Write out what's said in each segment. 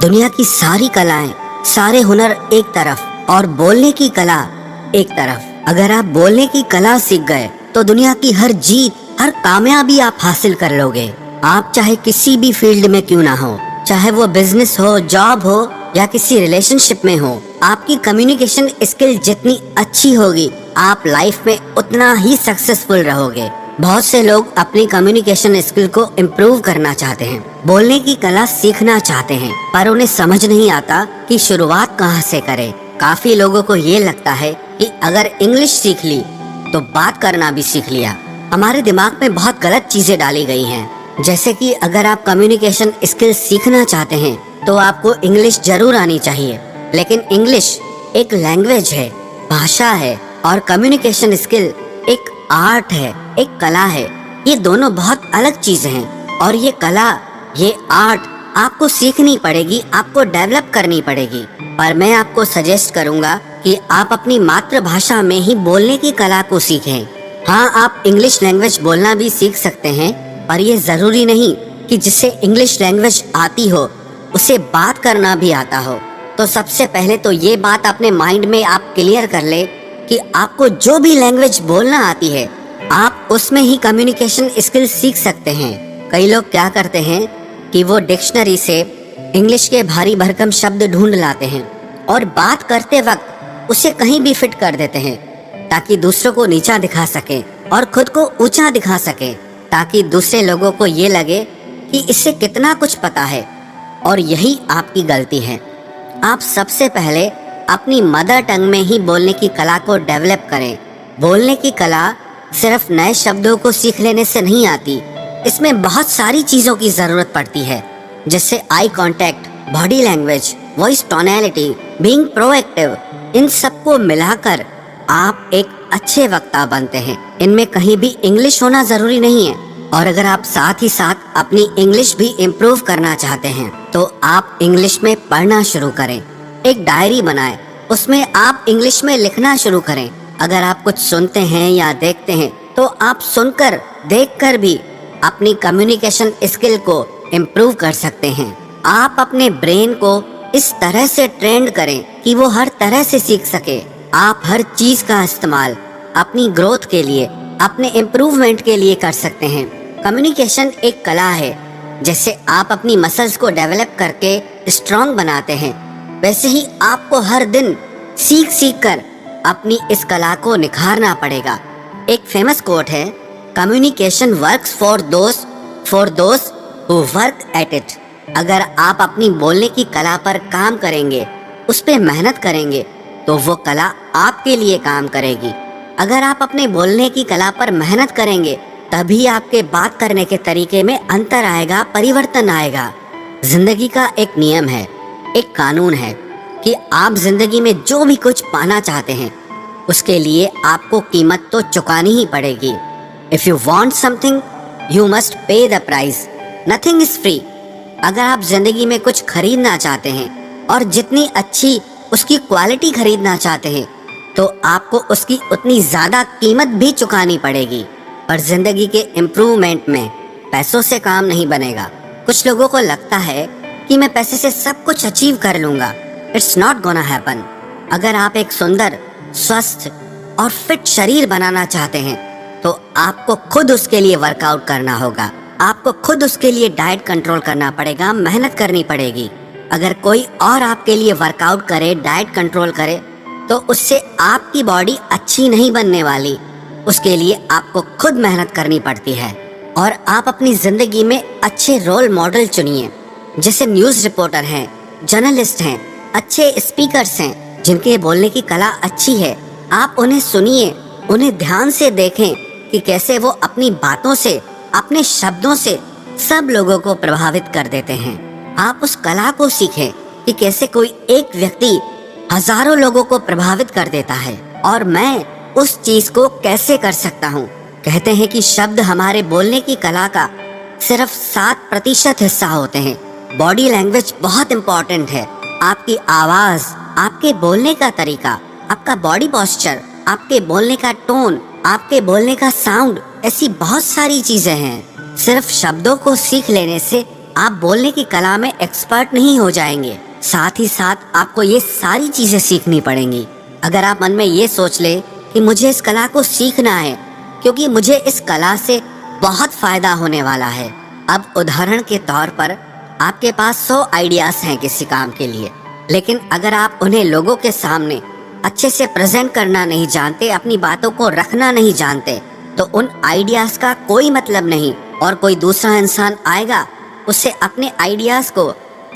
दुनिया की सारी कलाएं, सारे हुनर एक तरफ और बोलने की कला एक तरफ। अगर आप बोलने की कला सीख गए तो दुनिया की हर जीत, हर कामयाबी आप हासिल कर लोगे। आप चाहे किसी भी फील्ड में क्यों ना हो, चाहे वो बिजनेस हो, जॉब हो या किसी रिलेशनशिप में हो, आपकी कम्युनिकेशन स्किल जितनी अच्छी होगी, आप लाइफ में उतना ही सक्सेसफुल रहोगे। बहुत से लोग अपनी कम्युनिकेशन स्किल को इम्प्रूव करना चाहते हैं, बोलने की कला सीखना चाहते हैं, पर उन्हें समझ नहीं आता कि शुरुआत कहाँ से करें। काफी लोगों को ये लगता है कि अगर इंग्लिश सीख ली तो बात करना भी सीख लिया। हमारे दिमाग में बहुत गलत चीजें डाली गई हैं, जैसे कि अगर आप कम्युनिकेशन स्किल सीखना चाहते हैं तो आपको इंग्लिश जरूर आनी चाहिए, लेकिन इंग्लिश एक लैंग्वेज है, भाषा है, और कम्युनिकेशन स्किल एक आर्ट है, एक कला है। ये दोनों बहुत अलग चीजें हैं, और ये कला, ये आर्ट आपको सीखनी पड़ेगी, आपको डेवलप करनी पड़ेगी। पर मैं आपको सजेस्ट करूंगा कि आप अपनी मातृभाषा में ही बोलने की कला को सीखें। हाँ, आप इंग्लिश लैंग्वेज बोलना भी सीख सकते हैं, पर ये जरूरी नहीं कि जिसे इंग्लिश लैंग्वेज आती हो उसे बात करना भी आता हो। तो सबसे पहले तो ये बात अपने माइंड में आप क्लियर कर ले कि आपको जो भी लैंग्वेज बोलना आती है, आप उसमें ही कम्युनिकेशन स्किल सीख सकते हैं। कई लोग क्या करते हैं कि वो डिक्शनरी से इंग्लिश के भारी भरकम शब्द ढूंढ लाते हैं और बात करते वक्त उसे कहीं भी फिट कर देते हैं, ताकि दूसरों को नीचा दिखा सके और खुद को ऊंचा दिखा सके, ताकि दूसरे लोगों को ये लगे कि इससे कितना कुछ पता है। और यही आपकी गलती है। आप सबसे पहले अपनी मदर टंग में ही बोलने की कला को डेवलप करें। बोलने की कला सिर्फ नए शब्दों को सीख लेने से नहीं आती, इसमें बहुत सारी चीजों की जरूरत पड़ती है, जैसे eye contact, body language, voice tonality, being proactive. इन सबको मिलाकर आप एक अच्छे वक्ता बनते हैं। इनमें कहीं भी इंग्लिश होना जरूरी नहीं है। और अगर आप साथ ही साथ अपनी इंग्लिश भी इम्प्रूव करना चाहते हैं तो आप इंग्लिश में पढ़ना शुरू करें। एक डायरी बनाएं, उसमें आप इंग्लिश में लिखना शुरू करें। अगर आप कुछ सुनते हैं या देखते हैं तो आप सुनकर, देखकर भी अपनी कम्युनिकेशन स्किल को इम्प्रूव कर सकते हैं। आप अपने ब्रेन को इस तरह से ट्रेन करें कि वो हर तरह से सीख सके। आप हर चीज का इस्तेमाल अपनी ग्रोथ के लिए, अपने इम्प्रूवमेंट के लिए कर सकते हैं। कम्युनिकेशन एक कला है। जैसे आप अपनी मसल्स को डेवलप करके स्ट्रांग बनाते हैं, वैसे ही आपको हर दिन सीख सीख कर अपनी इस कला को निखारना पड़ेगा। एक फेमस कोट है, communication works for those who work at it. अगर आप अपनी बोलने की कला पर काम करेंगे, उस पे मेहनत करेंगे, तो वो कला आपके लिए काम करेगी। अगर आप अपने बोलने की कला पर मेहनत करेंगे, तभी आपके बात करने के तरीके में अंतर आएगा, परिवर्तन आएगा। जिंदगी का एक नियम है, एक कानून है कि आप जिंदगी में जो भी कुछ पाना चाहते हैं, उसके लिए आपको कीमत तो चुकानी ही पड़ेगी। If you want something you must pay the price, nothing is free. अगर आप जिंदगी में कुछ खरीदना चाहते हैं और जितनी अच्छी उसकी क्वालिटी खरीदना चाहते हैं, तो आपको उसकी उतनी ज्यादा कीमत भी चुकानी पड़ेगी। पर जिंदगी के इम्प्रूवमेंट में पैसों से काम नहीं बनेगा। कुछ लोगों को लगता है कि मैं पैसे से सब कुछ अचीव कर लूंगा। It's not gonna happen. अगर आप एक सुंदर, स्वस्थ और फिट शरीर बनाना चाहते हैं तो आपको खुद उसके लिए वर्कआउट करना होगा। आपको खुद उसके लिए डाइट कंट्रोल करना पड़ेगा, मेहनत करनी पड़ेगी। अगर कोई और आपके लिए वर्कआउट करे, डाइट कंट्रोल करे, तो उससे आपकी बॉडी अच्छी नहीं बनने वाली। उसके लिए आपको खुद मेहनत करनी पड़ती है। और आप अपनी जिंदगी में अच्छे रोल मॉडल चुनिए, जैसे न्यूज रिपोर्टर हैं, जर्नलिस्ट हैं, अच्छे स्पीकर्स हैं, जिनके बोलने की कला अच्छी है। आप उन्हें सुनिए, उन्हें ध्यान से देखें कि कैसे वो अपनी बातों से, अपने शब्दों से सब लोगों को प्रभावित कर देते हैं। आप उस कला को सीखें कि कैसे कोई एक व्यक्ति हजारों लोगों को प्रभावित कर देता है, और मैं उस चीज को कैसे कर सकता हूँ। कहते हैं कि शब्द हमारे बोलने की कला का सिर्फ 7% हिस्सा होते हैं। बॉडी लैंग्वेज बहुत इम्पोर्टेंट है। आपकी आवाज, आपके बोलने का तरीका, आपका बॉडी पोस्चर, आपके बोलने का टोन, आपके बोलने का साउंड, ऐसी बहुत सारी चीजें हैं। सिर्फ शब्दों को सीख लेने से आप बोलने की कला में एक्सपर्ट नहीं हो जाएंगे, साथ ही साथ आपको ये सारी चीजें सीखनी पड़ेंगी। अगर आप मन में ये सोच ले कि मुझे इस कला को सीखना है क्योंकि मुझे इस कला से बहुत फायदा होने वाला है। अब उदाहरण के तौर पर आपके पास 100 आइडियाज हैं किसी काम के लिए, लेकिन अगर आप उन्हें लोगों के सामने अच्छे से प्रेजेंट करना नहीं जानते, अपनी बातों को रखना नहीं जानते, तो उन आइडियाज का कोई मतलब नहीं। और कोई दूसरा इंसान आएगा, उसे अपने आइडियाज को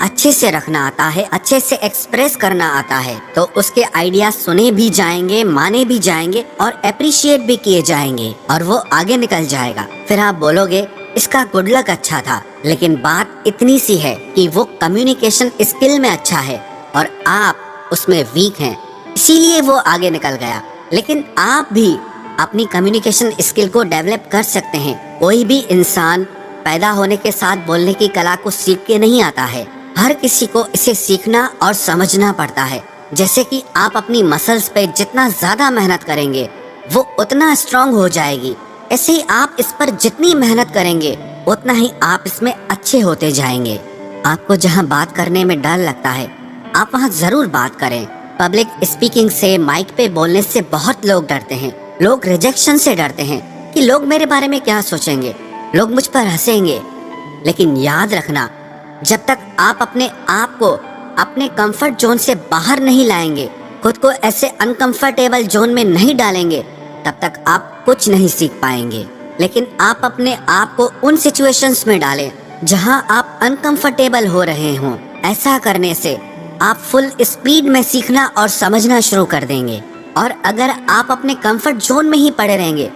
अच्छे से रखना आता है, अच्छे से एक्सप्रेस करना आता है, तो उसके आइडियाज सुने भी जाएंगे, माने भी जाएंगे और अप्रिशिएट भी किए जाएंगे और वो आगे निकल जाएगा। फिर आप बोलोगे इसका गुड लक अच्छा था, लेकिन बात इतनी सी है कि वो कम्युनिकेशन स्किल में अच्छा है और आप उसमें वीक हैं, इसीलिए वो आगे निकल गया। लेकिन आप भी अपनी कम्युनिकेशन स्किल को डेवलप कर सकते हैं। कोई भी इंसान पैदा होने के साथ बोलने की कला को सीख के नहीं आता है। हर किसी को इसे सीखना और समझना पड़ता है। जैसे कि आप अपनी मसल्स पे जितना ज्यादा मेहनत करेंगे वो उतना स्ट्रांग हो जाएगी, ऐसे ही आप इस पर जितनी मेहनत करेंगे उतना ही आप इसमें अच्छे होते जाएंगे। आपको जहां बात करने में डर लगता है आप वहां जरूर बात करें। पब्लिक स्पीकिंग से, माइक पे बोलने से बहुत लोग डरते हैं। लोग रिजेक्शन से डरते हैं कि लोग मेरे बारे में क्या सोचेंगे, लोग मुझ पर हंसेंगे। लेकिन याद रखना, जब तक आप अपने आप को अपने कंफर्ट जोन से बाहर नहीं लाएंगे, खुद को ऐसे अनकंफर्टेबल जोन में नहीं डालेंगे, तब तक आप कुछ नहीं सीख पाएंगे। लेकिन आप अपने आप को उन सिचुएशंस में डालें जहां आप अनकंफर्टेबल हो रहे हों। ऐसा करने से आप फुल स्पीड में सीखना और समझना शुरू कर देंगे। और अगर आप अपने कंफर्ट जोन में ही पड़े रहेंगे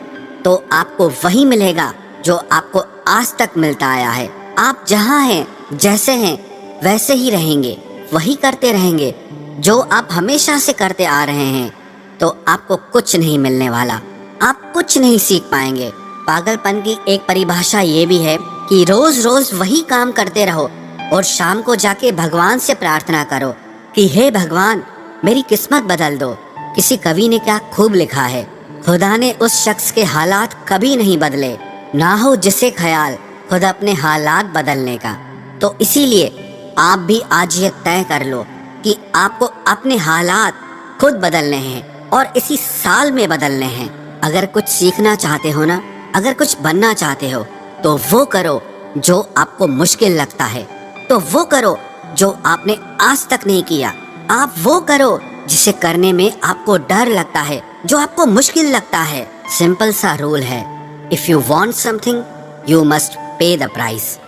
तो आपको वही मिलेगा जो आपको आज तक मिलता आया है। आप जहां हैं, जैसे हैं, वैसे ही रहेंगे, वही करते रहेंगे जो आप हमेशा से करते आ रहे हैं, तो आपको कुछ नहीं मिलने वाला, आप कुछ नहीं सीख पाएंगे। पागलपन की एक परिभाषा ये भी है कि रोज रोज वही काम करते रहो और शाम को जाके भगवान से प्रार्थना करो कि हे भगवान मेरी किस्मत बदल दो। किसी कवि ने क्या खूब लिखा है, खुदा ने उस शख्स के हालात कभी नहीं बदले, ना हो जिसे ख्याल खुद अपने हालात बदलने का। तो इसीलिए आप भी आज ये तय कर लो कि आपको अपने हालात खुद बदलने हैं और इसी साल में बदलने हैं। अगर कुछ सीखना चाहते हो ना, अगर कुछ बनना चाहते हो, तो वो करो जो आपको मुश्किल लगता है, तो वो करो जो आपने आज तक नहीं किया। आप वो करो जिसे करने में आपको डर लगता है, जो आपको मुश्किल लगता है। सिंपल सा रूल है, if you want something you must pay the price.